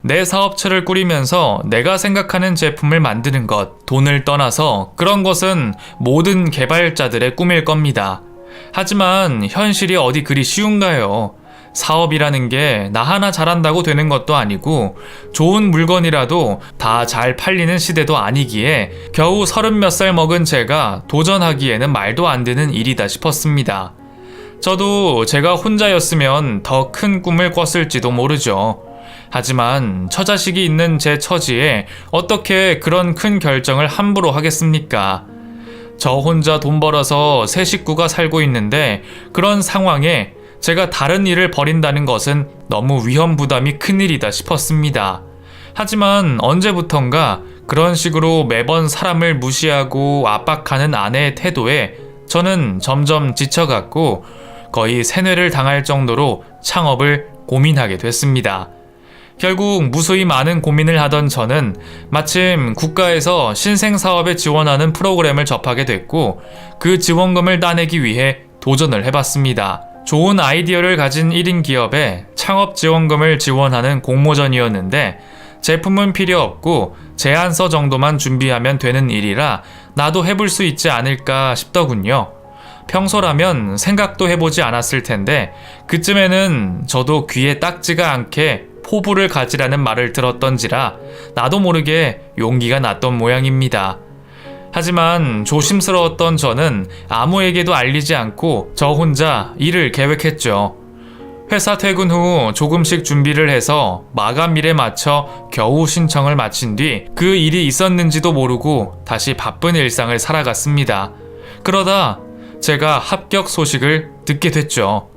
내 사업체를 꾸리면서 내가 생각하는 제품을 만드는 것, 돈을 떠나서 그런 것은 모든 개발자들의 꿈일 겁니다. 하지만 현실이 어디 그리 쉬운가요? 사업이라는 게 나 하나 잘한다고 되는 것도 아니고 좋은 물건이라도 다 잘 팔리는 시대도 아니기에 겨우 30몇 살 먹은 제가 도전하기에는 말도 안 되는 일이다 싶었습니다. 저도 제가 혼자였으면 더 큰 꿈을 꿨을지도 모르죠. 하지만 처자식이 있는 제 처지에 어떻게 그런 큰 결정을 함부로 하겠습니까? 저 혼자 돈 벌어서 세 식구가 살고 있는데 그런 상황에 제가 다른 일을 벌인다는 것은 너무 위험 부담이 큰일이다 싶었습니다. 하지만 언제부턴가 그런 식으로 매번 사람을 무시하고 압박하는 아내의 태도에 저는 점점 지쳐갔고 거의 세뇌를 당할 정도로 창업을 고민하게 됐습니다. 결국 무수히 많은 고민을 하던 저는 마침 국가에서 신생사업에 지원하는 프로그램을 접하게 됐고 그 지원금을 따내기 위해 도전을 해봤습니다. 좋은 아이디어를 가진 1인 기업에 창업 지원금을 지원하는 공모전이었는데 제품은 필요 없고 제안서 정도만 준비하면 되는 일이라 나도 해볼 수 있지 않을까 싶더군요. 평소라면 생각도 해보지 않았을 텐데 그쯤에는 저도 귀에 딱지가 않게 포부를 가지라는 말을 들었던지라 나도 모르게 용기가 났던 모양입니다. 하지만 조심스러웠던 저는 아무에게도 알리지 않고 저 혼자 일을 계획했죠. 회사 퇴근 후 조금씩 준비를 해서 마감일에 맞춰 겨우 신청을 마친 뒤 그 일이 있었는지도 모르고 다시 바쁜 일상을 살아갔습니다. 그러다 제가 합격 소식을 듣게 됐죠.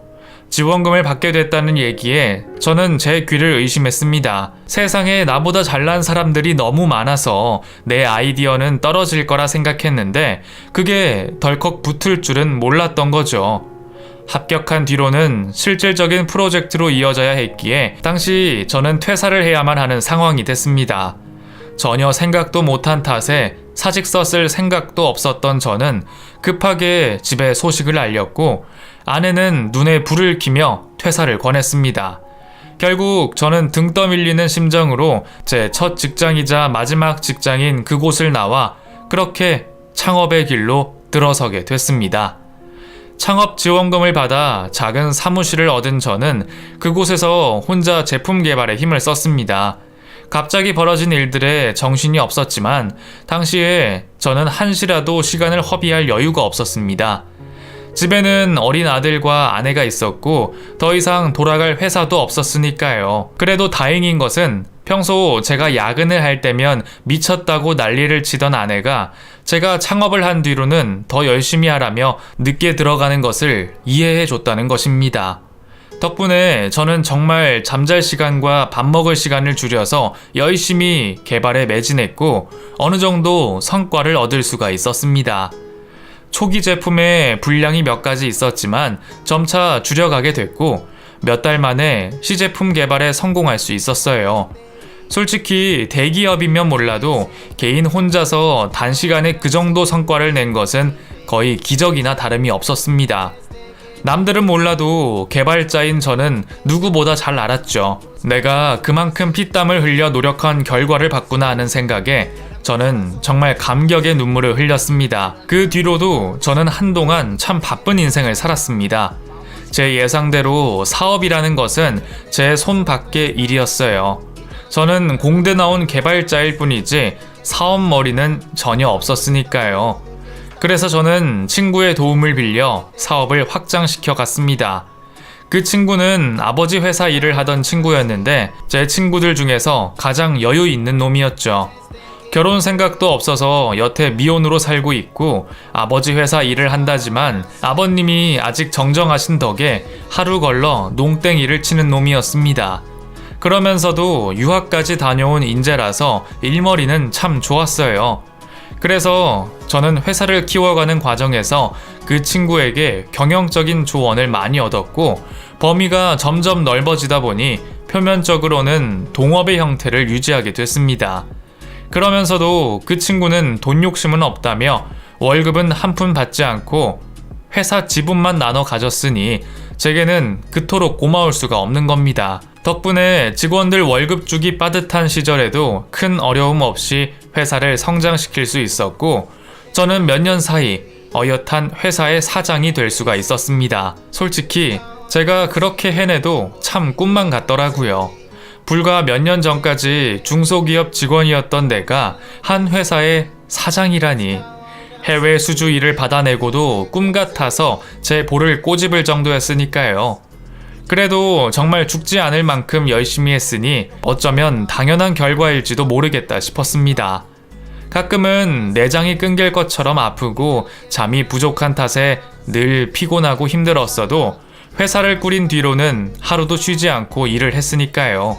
지원금을 받게 됐다는 얘기에 저는 제 귀를 의심했습니다. 세상에 나보다 잘난 사람들이 너무 많아서 내 아이디어는 떨어질 거라 생각했는데 그게 덜컥 붙을 줄은 몰랐던 거죠. 합격한 뒤로는 실질적인 프로젝트로 이어져야 했기에 당시 저는 퇴사를 해야만 하는 상황이 됐습니다. 전혀 생각도 못한 탓에 사직서 쓸 생각도 없었던 저는 급하게 집에 소식을 알렸고 아내는 눈에 불을 켜며 퇴사를 권했습니다. 결국 저는 등 떠밀리는 심정으로 제 첫 직장이자 마지막 직장인 그곳을 나와 그렇게 창업의 길로 들어서게 됐습니다. 창업 지원금을 받아 작은 사무실을 얻은 저는 그곳에서 혼자 제품 개발에 힘을 썼습니다. 갑자기 벌어진 일들에 정신이 없었지만 당시에 저는 한시라도 시간을 허비할 여유가 없었습니다. 집에는 어린 아들과 아내가 있었고 더 이상 돌아갈 회사도 없었으니까요. 그래도 다행인 것은 평소 제가 야근을 할 때면 미쳤다고 난리를 치던 아내가 제가 창업을 한 뒤로는 더 열심히 하라며 늦게 들어가는 것을 이해해 줬다는 것입니다. 덕분에 저는 정말 잠잘 시간과 밥 먹을 시간을 줄여서 열심히 개발에 매진했고 어느 정도 성과를 얻을 수가 있었습니다. 초기 제품에 불량이 몇 가지 있었지만 점차 줄여가게 됐고 몇 달 만에 시제품 개발에 성공할 수 있었어요. 솔직히 대기업이면 몰라도 개인 혼자서 단시간에 그 정도 성과를 낸 것은 거의 기적이나 다름이 없었습니다. 남들은 몰라도 개발자인 저는 누구보다 잘 알았죠. 내가 그만큼 피땀을 흘려 노력한 결과를 봤구나 하는 생각에 저는 정말 감격의 눈물을 흘렸습니다. 그 뒤로도 저는 한동안 참 바쁜 인생을 살았습니다. 제 예상대로 사업이라는 것은 제 손 밖의 일이었어요. 저는 공대 나온 개발자일 뿐이지 사업머리는 전혀 없었으니까요. 그래서 저는 친구의 도움을 빌려 사업을 확장시켜 갔습니다. 그 친구는 아버지 회사 일을 하던 친구였는데 제 친구들 중에서 가장 여유 있는 놈이었죠. 결혼 생각도 없어서 여태 미혼으로 살고 있고 아버지 회사 일을 한다지만 아버님이 아직 정정하신 덕에 하루 걸러 농땡이를 치는 놈이었습니다. 그러면서도 유학까지 다녀온 인재라서 일머리는 참 좋았어요. 그래서 저는 회사를 키워가는 과정에서 그 친구에게 경영적인 조언을 많이 얻었고 범위가 점점 넓어지다 보니 표면적으로는 동업의 형태를 유지하게 됐습니다. 그러면서도 그 친구는 돈 욕심은 없다며 월급은 한 푼 받지 않고 회사 지분만 나눠 가졌으니 제게는 그토록 고마울 수가 없는 겁니다. 덕분에 직원들 월급 주기 빠듯한 시절에도 큰 어려움 없이 회사를 성장시킬 수 있었고, 저는 몇 년 사이 어엿한 회사의 사장이 될 수가 있었습니다. 솔직히 제가 그렇게 해내도 참 꿈만 같더라고요. 불과 몇 년 전까지 중소기업 직원이었던 내가 한 회사의 사장이라니. 해외 수주 일을 받아내고도 꿈 같아서 제 볼을 꼬집을 정도였으니까요. 그래도 정말 죽지 않을 만큼 열심히 했으니 어쩌면 당연한 결과일지도 모르겠다 싶었습니다. 가끔은 내장이 끊길 것처럼 아프고 잠이 부족한 탓에 늘 피곤하고 힘들었어도 회사를 꾸린 뒤로는 하루도 쉬지 않고 일을 했으니까요.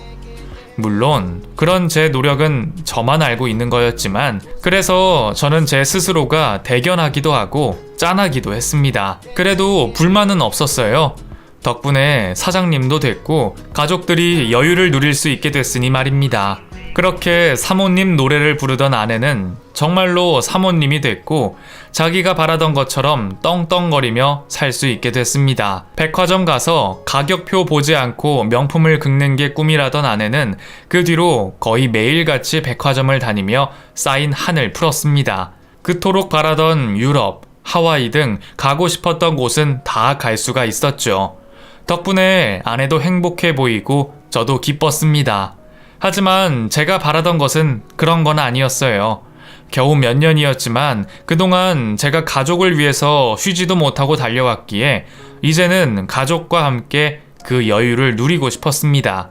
물론 그런 제 노력은 저만 알고 있는 거였지만, 그래서 저는 제 스스로가 대견하기도 하고 짠하기도 했습니다. 그래도 불만은 없었어요. 덕분에 사장님도 됐고 가족들이 여유를 누릴 수 있게 됐으니 말입니다. 그렇게 사모님 노래를 부르던 아내는 정말로 사모님이 됐고 자기가 바라던 것처럼 떵떵거리며 살 수 있게 됐습니다. 백화점 가서 가격표 보지 않고 명품을 긁는 게 꿈이라던 아내는 그 뒤로 거의 매일같이 백화점을 다니며 쌓인 한을 풀었습니다. 그토록 바라던 유럽, 하와이 등 가고 싶었던 곳은 다 갈 수가 있었죠. 덕분에 아내도 행복해 보이고 저도 기뻤습니다. 하지만 제가 바라던 것은 그런 건 아니었어요. 겨우 몇 년이었지만 그동안 제가 가족을 위해서 쉬지도 못하고 달려왔기에 이제는 가족과 함께 그 여유를 누리고 싶었습니다.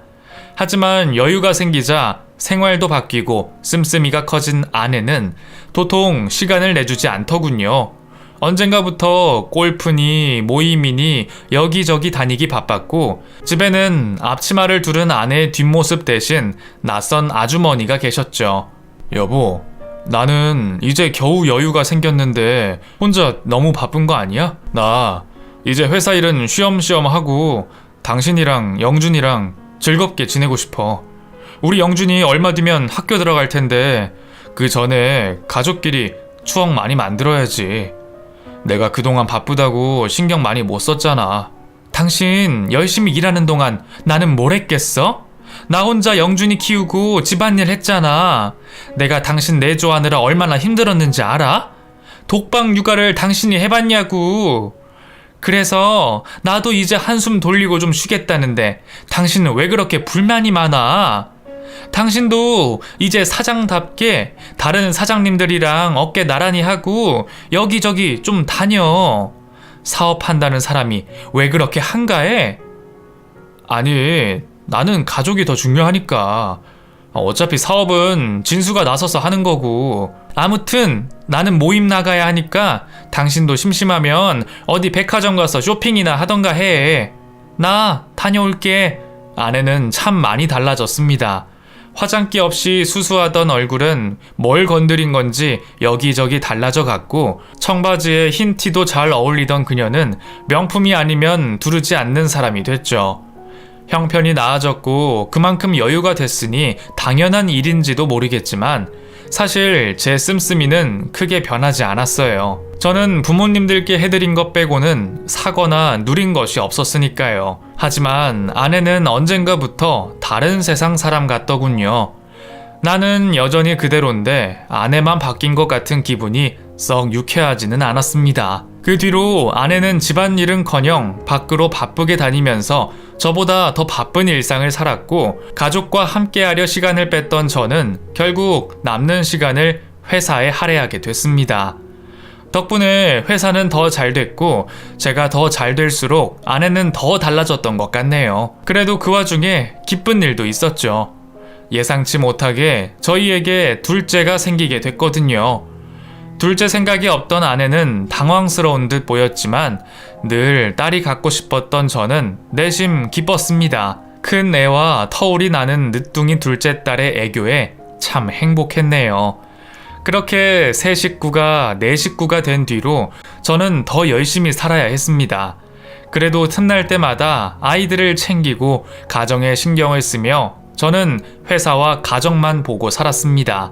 하지만 여유가 생기자 생활도 바뀌고 씀씀이가 커진 아내는 도통 시간을 내주지 않더군요. 언젠가부터 골프니 모임이니 여기저기 다니기 바빴고 집에는 앞치마를 두른 아내의 뒷모습 대신 낯선 아주머니가 계셨죠. 여보, 나는 이제 겨우 여유가 생겼는데 혼자 너무 바쁜 거 아니야? 나 이제 회사 일은 쉬엄쉬엄 하고 당신이랑 영준이랑 즐겁게 지내고 싶어. 우리 영준이 얼마 뒤면 학교 들어갈 텐데 그 전에 가족끼리 추억 많이 만들어야지. 내가 그동안 바쁘다고 신경 많이 못 썼잖아. 당신 열심히 일하는 동안 나는 뭘 했겠어? 나 혼자 영준이 키우고 집안일 했잖아. 내가 당신 내조하느라 얼마나 힘들었는지 알아? 독방 육아를 당신이 해봤냐고. 그래서 나도 이제 한숨 돌리고 좀 쉬겠다는데 당신은 왜 그렇게 불만이 많아? 당신도 이제 사장답게 다른 사장님들이랑 어깨 나란히 하고 여기저기 좀 다녀. 사업한다는 사람이 왜 그렇게 한가해? 아니, 나는 가족이 더 중요하니까. 어차피 사업은 진수가 나서서 하는 거고. 아무튼 나는 모임 나가야 하니까 당신도 심심하면 어디 백화점 가서 쇼핑이나 하던가 해. 나 다녀올게. 아내는 참 많이 달라졌습니다. 화장기 없이 수수하던 얼굴은 뭘 건드린 건지 여기저기 달라져 갔고 청바지에 흰 티도 잘 어울리던 그녀는 명품이 아니면 두르지 않는 사람이 됐죠. 형편이 나아졌고 그만큼 여유가 됐으니 당연한 일인지도 모르겠지만 사실 제 씀씀이는 크게 변하지 않았어요. 저는 부모님들께 해드린 것 빼고는 사거나 누린 것이 없었으니까요. 하지만 아내는 언젠가부터 다른 세상 사람 같더군요. 나는 여전히 그대로인데 아내만 바뀐 것 같은 기분이 썩 유쾌하지는 않았습니다. 그 뒤로 아내는 집안일은커녕 밖으로 바쁘게 다니면서 저보다 더 바쁜 일상을 살았고 가족과 함께하려 시간을 뺐던 저는 결국 남는 시간을 회사에 할애하게 됐습니다. 덕분에 회사는 더 잘 됐고 제가 더 잘 될수록 아내는 더 달라졌던 것 같네요. 그래도 그 와중에 기쁜 일도 있었죠. 예상치 못하게 저희에게 둘째가 생기게 됐거든요. 둘째 생각이 없던 아내는 당황스러운 듯 보였지만 늘 딸이 갖고 싶었던 저는 내심 기뻤습니다. 큰 애와 터울이 나는 늦둥이 둘째 딸의 애교에 참 행복했네요. 그렇게 세 식구가 네 식구가 된 뒤로 저는 더 열심히 살아야 했습니다. 그래도 틈날 때마다 아이들을 챙기고 가정에 신경을 쓰며 저는 회사와 가정만 보고 살았습니다.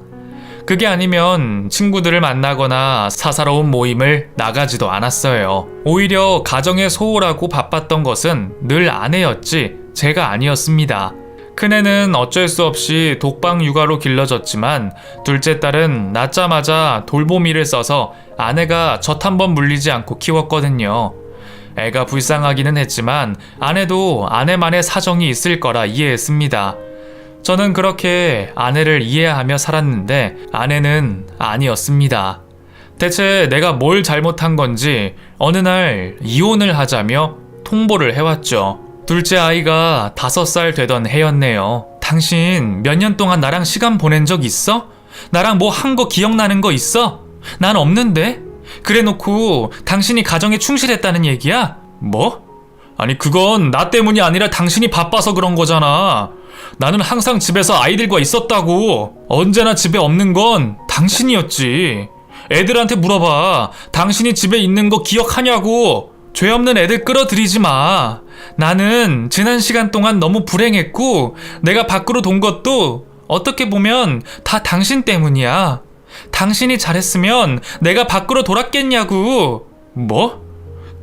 그게 아니면 친구들을 만나거나 사사로운 모임을 나가지도 않았어요. 오히려 가정에 소홀하고 바빴던 것은 늘 아내였지 제가 아니었습니다. 큰애는 어쩔 수 없이 독방 육아로 길러졌지만 둘째 딸은 낳자마자 돌보미를 써서 아내가 젖 한 번 물리지 않고 키웠거든요. 애가 불쌍하기는 했지만 아내도 아내만의 사정이 있을 거라 이해했습니다. 저는 그렇게 아내를 이해하며 살았는데 아내는 아니었습니다. 대체 내가 뭘 잘못한 건지 어느 날 이혼을 하자며 통보를 해왔죠. 둘째 아이가 5살 되던 해였네요. 당신 몇 년 동안 나랑 시간 보낸 적 있어? 나랑 뭐 한 거 기억나는 거 있어? 난 없는데? 그래 놓고 당신이 가정에 충실했다는 얘기야? 뭐? 아니 그건 나 때문이 아니라 당신이 바빠서 그런 거잖아. 나는 항상 집에서 아이들과 있었다고. 언제나 집에 없는 건 당신이었지. 애들한테 물어봐. 당신이 집에 있는 거 기억하냐고. 죄 없는 애들 끌어들이지 마. 나는 지난 시간 동안 너무 불행했고 내가 밖으로 돈 것도 어떻게 보면 다 당신 때문이야. 당신이 잘했으면 내가 밖으로 돌았겠냐고. 뭐?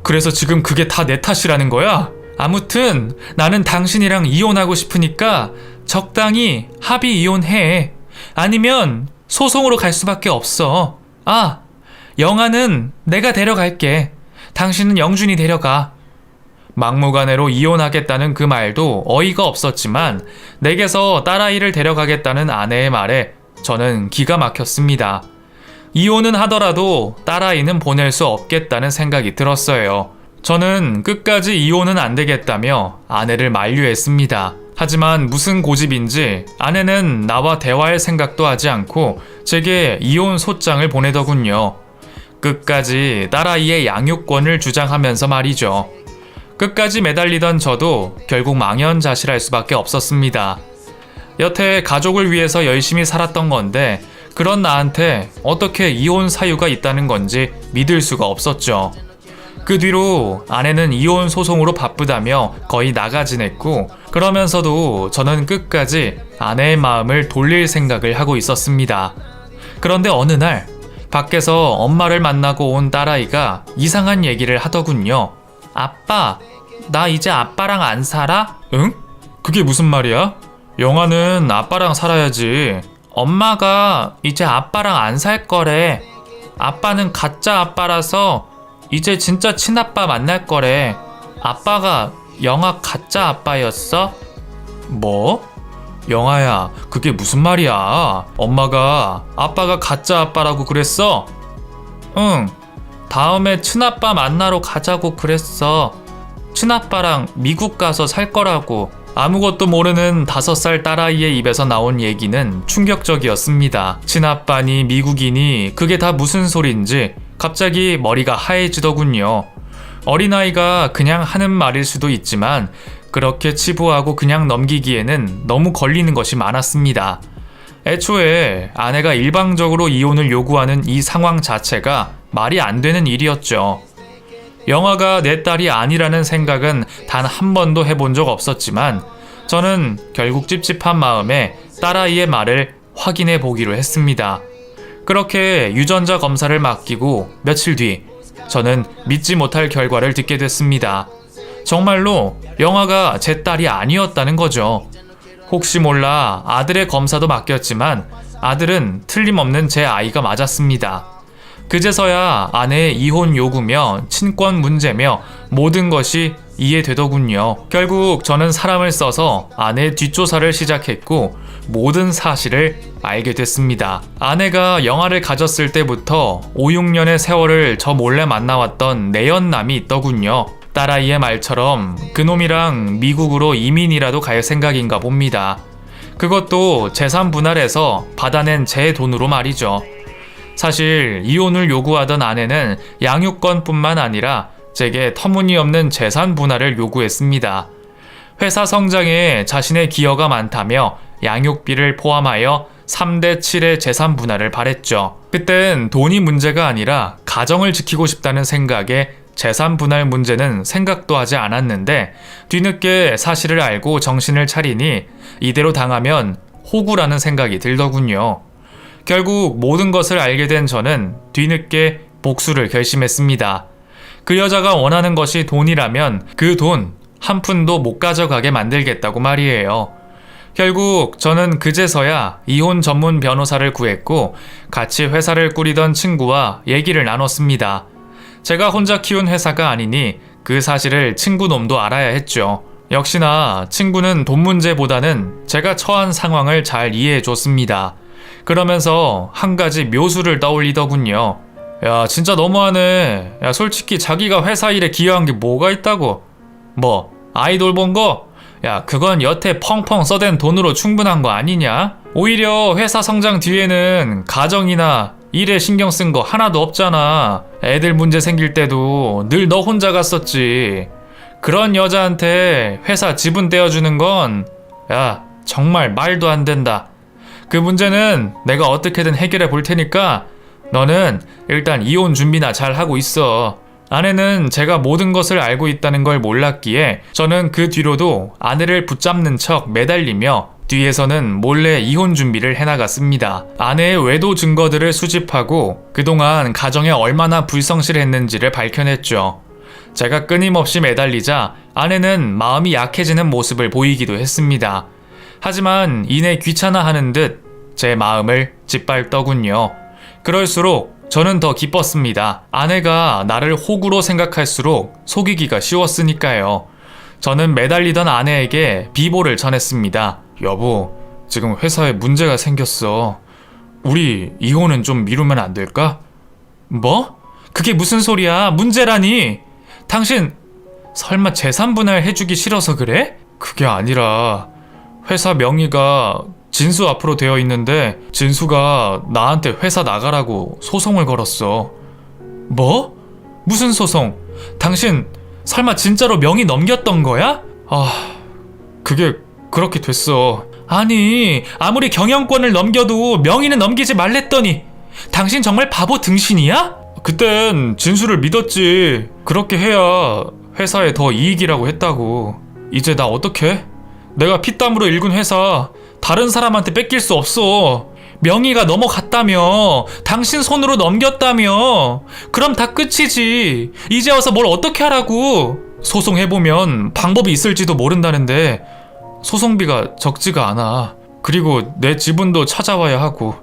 그래서 지금 그게 다 내 탓이라는 거야? 아무튼 나는 당신이랑 이혼하고 싶으니까 적당히 합의 이혼해. 아니면 소송으로 갈 수밖에 없어. 아, 영아는 내가 데려갈게. 당신은 영준이 데려가. 막무가내로 이혼하겠다는 그 말도 어이가 없었지만 내게서 딸아이를 데려가겠다는 아내의 말에 저는 기가 막혔습니다. 이혼은 하더라도 딸아이는 보낼 수 없겠다는 생각이 들었어요. 저는 끝까지 이혼은 안 되겠다며 아내를 만류했습니다. 하지만 무슨 고집인지 아내는 나와 대화할 생각도 하지 않고 제게 이혼 소장을 보내더군요. 끝까지 딸아이의 양육권을 주장하면서 말이죠. 끝까지 매달리던 저도 결국 망연자실할 수밖에 없었습니다. 여태 가족을 위해서 열심히 살았던 건데 그런 나한테 어떻게 이혼 사유가 있다는 건지 믿을 수가 없었죠. 그 뒤로 아내는 이혼 소송으로 바쁘다며 거의 나가 지냈고 그러면서도 저는 끝까지 아내의 마음을 돌릴 생각을 하고 있었습니다. 그런데 어느 날 밖에서 엄마를 만나고 온 딸아이가 이상한 얘기를 하더군요. 아빠, 나 이제 아빠랑 안 살아? 응? 그게 무슨 말이야? 영아는 아빠랑 살아야지. 엄마가 이제 아빠랑 안 살 거래. 아빠는 가짜 아빠라서 이제 진짜 친아빠 만날 거래. 아빠가 영아 가짜 아빠였어? 뭐? 영아야, 그게 무슨 말이야? 엄마가 아빠가 가짜 아빠라고 그랬어? 응, 다음에 친아빠 만나러 가자고 그랬어. 친아빠랑 미국 가서 살 거라고. 아무것도 모르는 5살 딸아이의 입에서 나온 얘기는 충격적이었습니다. 친아빠니 미국이니 그게 다 무슨 소린지 갑자기 머리가 하얘지더군요. 어린아이가 그냥 하는 말일 수도 있지만 그렇게 치부하고 그냥 넘기기에는 너무 걸리는 것이 많았습니다. 애초에 아내가 일방적으로 이혼을 요구하는 이 상황 자체가 말이 안 되는 일이었죠. 영아가 내 딸이 아니라는 생각은 단 한 번도 해본 적 없었지만 저는 결국 찝찝한 마음에 딸아이의 말을 확인해 보기로 했습니다. 그렇게 유전자 검사를 맡기고 며칠 뒤 저는 믿지 못할 결과를 듣게 됐습니다. 정말로 영아가 제 딸이 아니었다는 거죠. 혹시 몰라 아들의 검사도 맡겼지만 아들은 틀림없는 제 아이가 맞았습니다. 그제서야 아내의 이혼 요구며 친권 문제며 모든 것이 이해되더군요. 결국 저는 사람을 써서 아내의 뒷조사를 시작했고 모든 사실을 알게 됐습니다. 아내가 영아를 가졌을 때부터 5, 6년의 세월을 저 몰래 만나왔던 내연남이 있더군요. 딸아이의 말처럼 그놈이랑 미국으로 이민이라도 갈 생각인가 봅니다. 그것도 재산 분할해서 받아낸 제 돈으로 말이죠. 사실 이혼을 요구하던 아내는 양육권뿐만 아니라 제게 터무니없는 재산 분할을 요구했습니다. 회사 성장에 자신의 기여가 많다며 양육비를 포함하여 3대 7의 재산 분할을 바랬죠. 그땐 돈이 문제가 아니라 가정을 지키고 싶다는 생각에 재산 분할 문제는 생각도 하지 않았는데 뒤늦게 사실을 알고 정신을 차리니 이대로 당하면 호구라는 생각이 들더군요. 결국 모든 것을 알게 된 저는 뒤늦게 복수를 결심했습니다. 그 여자가 원하는 것이 돈이라면 그 돈 한 푼도 못 가져가게 만들겠다고 말이에요. 결국 저는 그제서야 이혼 전문 변호사를 구했고 같이 회사를 꾸리던 친구와 얘기를 나눴습니다. 제가 혼자 키운 회사가 아니니 그 사실을 친구 놈도 알아야 했죠. 역시나 친구는 돈 문제보다는 제가 처한 상황을 잘 이해해 줬습니다. 그러면서 한 가지 묘수를 떠올리더군요. 야, 진짜 너무하네. 야, 솔직히 자기가 회사 일에 기여한 게 뭐가 있다고? 뭐, 아이돌 본 거? 야, 그건 여태 펑펑 써댄 돈으로 충분한 거 아니냐? 오히려 회사 성장 뒤에는 가정이나 일에 신경 쓴 거 하나도 없잖아. 애들 문제 생길 때도 늘 너 혼자 갔었지. 그런 여자한테 회사 지분 떼어주는 건, 야, 정말 말도 안 된다. 그 문제는 내가 어떻게든 해결해 볼 테니까 너는 일단 이혼 준비나 잘 하고 있어. 아내는 제가 모든 것을 알고 있다는 걸 몰랐기에 저는 그 뒤로도 아내를 붙잡는 척 매달리며 뒤에서는 몰래 이혼 준비를 해나갔습니다. 아내의 외도 증거들을 수집하고 그동안 가정에 얼마나 불성실했는지를 밝혀냈죠. 제가 끊임없이 매달리자 아내는 마음이 약해지는 모습을 보이기도 했습니다. 하지만 이내 귀찮아하는 듯 제 마음을 짓밟더군요. 그럴수록 저는 더 기뻤습니다. 아내가 나를 호구로 생각할수록 속이기가 쉬웠으니까요. 저는 매달리던 아내에게 비보를 전했습니다. 여보, 지금 회사에 문제가 생겼어. 우리 이혼은 좀 미루면 안 될까? 뭐? 그게 무슨 소리야? 문제라니? 당신 설마 재산 분할 해주기 싫어서 그래? 그게 아니라 회사 명의가 진수 앞으로 되어 있는데 진수가 나한테 회사 나가라고 소송을 걸었어. 뭐? 무슨 소송? 당신 설마 진짜로 명의 넘겼던 거야? 그게 그렇게 됐어. 아니, 아무리 경영권을 넘겨도 명의는 넘기지 말랬더니 당신 정말 바보 등신이야? 그땐 진수를 믿었지. 그렇게 해야 회사에 더 이익이라고 했다고. 이제 나 어떡해? 내가 피땀으로 일군 회사 다른 사람한테 뺏길 수 없어. 명의가 넘어갔다며. 당신 손으로 넘겼다며. 그럼 다 끝이지. 이제 와서 뭘 어떻게 하라고. 소송해보면 방법이 있을지도 모른다는데 소송비가 적지가 않아. 그리고 내 지분도 찾아와야 하고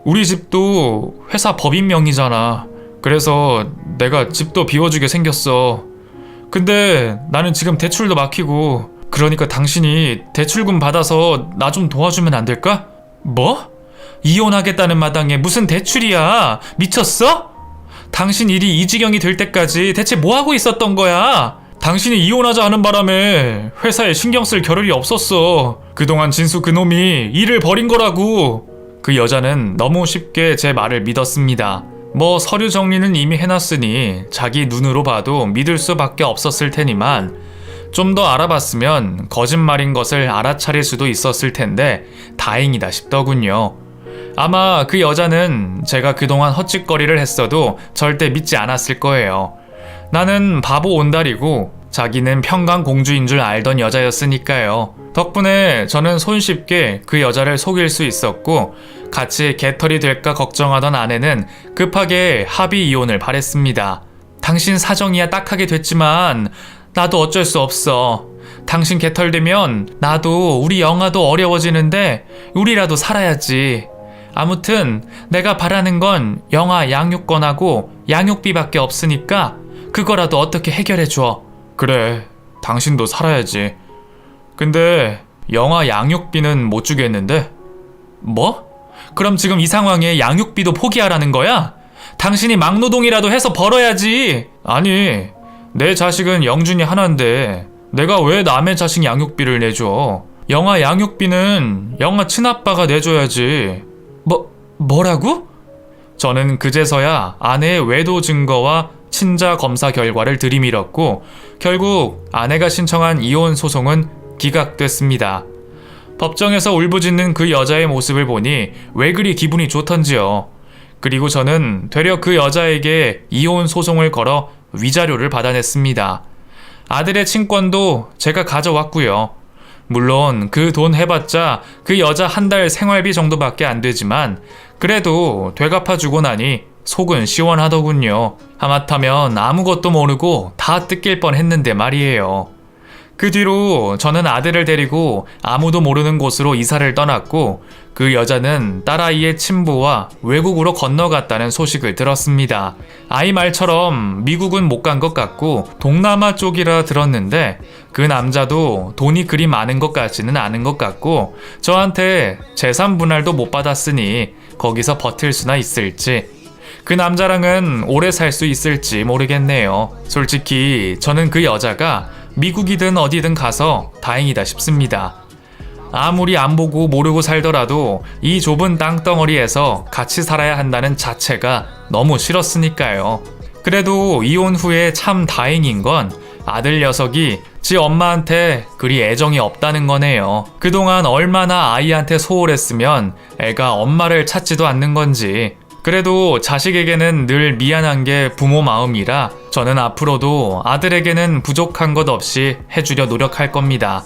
우리 집도 회사 법인 명의잖아. 그래서 내가 집도 비워주게 생겼어. 근데 나는 지금 대출도 막히고 그러니까 당신이 대출금 받아서 나 좀 도와주면 안 될까? 뭐? 이혼하겠다는 마당에 무슨 대출이야? 미쳤어? 당신 일이 이 지경이 될 때까지 대체 뭐 하고 있었던 거야? 당신이 이혼하자 하는 바람에 회사에 신경 쓸 겨를이 없었어. 그동안 진수 그놈이 일을 벌인 거라고. 그 여자는 너무 쉽게 제 말을 믿었습니다. 뭐 서류 정리는 이미 해놨으니 자기 눈으로 봐도 믿을 수밖에 없었을 테니만 좀 더 알아봤으면 거짓말인 것을 알아차릴 수도 있었을 텐데 다행이다 싶더군요. 아마 그 여자는 제가 그동안 헛짓거리를 했어도 절대 믿지 않았을 거예요. 나는 바보 온달이고 자기는 평강공주인 줄 알던 여자였으니까요. 덕분에 저는 손쉽게 그 여자를 속일 수 있었고 같이 개털이 될까 걱정하던 아내는 급하게 합의 이혼을 바랬습니다. 당신 사정이야 딱하게 됐지만 나도 어쩔 수 없어. 당신 개털되면 나도 우리 영아도 어려워지는데 우리라도 살아야지. 아무튼 내가 바라는 건 영아 양육권하고 양육비밖에 없으니까 그거라도 어떻게 해결해줘. 그래, 당신도 살아야지. 근데 영아 양육비는 못 주겠는데? 뭐? 그럼 지금 이 상황에 양육비도 포기하라는 거야? 당신이 막노동이라도 해서 벌어야지. 아니, 내 자식은 영준이 하나인데 내가 왜 남의 자식 양육비를 내줘? 영아 양육비는 영아 친아빠가 내줘야지. 뭐라고? 저는 그제서야 아내의 외도 증거와 친자 검사 결과를 들이밀었고 결국 아내가 신청한 이혼 소송은 기각됐습니다. 법정에서 울부짖는 그 여자의 모습을 보니 왜 그리 기분이 좋던지요. 그리고 저는 되려 그 여자에게 이혼 소송을 걸어 위자료를 받아냈습니다. 아들의 친권도 제가 가져왔고요. 물론 그 돈 해봤자 그 여자 한 달 생활비 정도밖에 안 되지만 그래도 되갚아주고 나니 속은 시원하더군요. 하마터면 아무것도 모르고 다 뜯길 뻔했는데 말이에요. 그 뒤로 저는 아들을 데리고 아무도 모르는 곳으로 이사를 떠났고 그 여자는 딸아이의 친부와 외국으로 건너갔다는 소식을 들었습니다. 아이 말처럼 미국은 못 간 것 같고 동남아 쪽이라 들었는데 그 남자도 돈이 그리 많은 것 같지는 않은 것 같고 저한테 재산 분할도 못 받았으니 거기서 버틸 수나 있을지 그 남자랑은 오래 살 수 있을지 모르겠네요. 솔직히 저는 그 여자가 미국이든 어디든 가서 다행이다 싶습니다. 아무리 안 보고 모르고 살더라도 이 좁은 땅덩어리에서 같이 살아야 한다는 자체가 너무 싫었으니까요. 그래도 이혼 후에 참 다행인 건 아들 녀석이 지 엄마한테 그리 애정이 없다는 거네요. 그동안 얼마나 아이한테 소홀했으면 애가 엄마를 찾지도 않는 건지. 그래도 자식에게는 늘 미안한 게 부모 마음이라 저는 앞으로도 아들에게는 부족한 것 없이 해주려 노력할 겁니다.